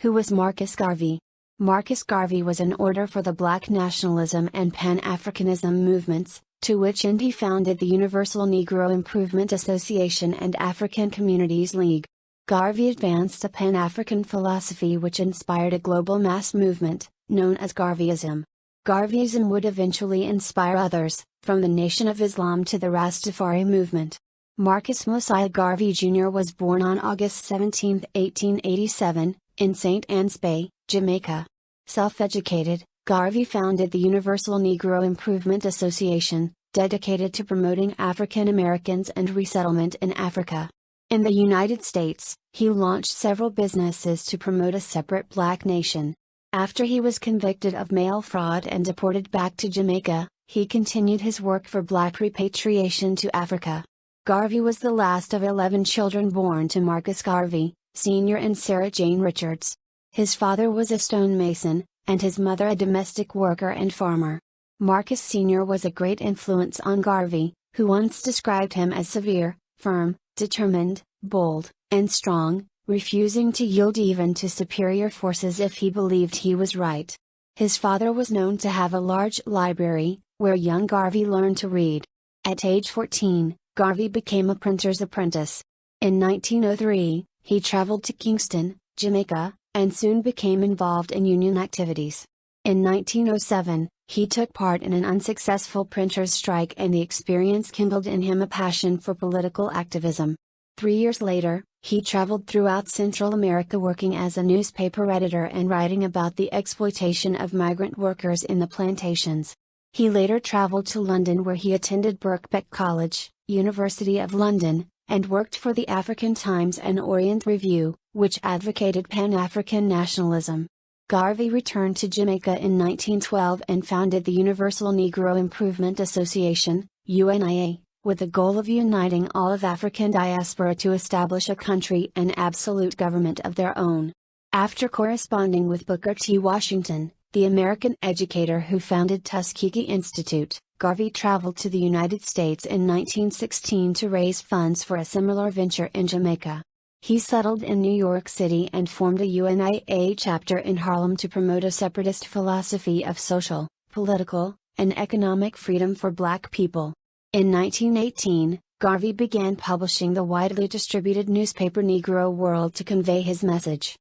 Who was Marcus Garvey? Marcus Garvey was an orator for the Black nationalism and Pan-Africanism movements, to which end he founded the Universal Negro Improvement Association and African Communities League. Garvey advanced a Pan-African philosophy which inspired a global mass movement, known as Garveyism. Garveyism would eventually inspire others, from the Nation of Islam to the Rastafari movement. Marcus Mosiah Garvey Jr. was born on August 17, 1887, in St. Ann's Bay, Jamaica. Self-educated, Garvey founded the Universal Negro Improvement Association, dedicated to promoting African Americans and resettlement in Africa. In the United States, he launched several businesses to promote a separate black nation. After he was convicted of mail fraud and deported back to Jamaica, he continued his work for black repatriation to Africa. Garvey was the last of 11 children born to Marcus Garvey, Sr. and Sarah Jane Richards. His father was a stonemason, and his mother a domestic worker and farmer. Marcus Sr. was a great influence on Garvey, who once described him as severe, firm, determined, bold, and strong, refusing to yield even to superior forces if he believed he was right. His father was known to have a large library, where young Garvey learned to read. At age 14, Garvey became a printer's apprentice. In 1903, he traveled to Kingston, Jamaica, and soon became involved in union activities. In 1907, he took part in an unsuccessful printers' strike, and the experience kindled in him a passion for political activism. 3 years later, he traveled throughout Central America working as a newspaper editor and writing about the exploitation of migrant workers in the plantations. He later traveled to London, where he attended Birkbeck College, University of London, and worked for the African Times and Orient Review, which advocated Pan-African nationalism. Garvey returned to Jamaica in 1912 and founded the Universal Negro Improvement Association, UNIA, with the goal of uniting all of African diaspora to establish a country and absolute government of their own. After corresponding with Booker T. Washington, the American educator who founded Tuskegee Institute, Garvey traveled to the United States in 1916 to raise funds for a similar venture in Jamaica. He settled in New York City and formed a UNIA chapter in Harlem to promote a separatist philosophy of social, political, and economic freedom for black people. In 1918, Garvey began publishing the widely distributed newspaper Negro World to convey his message.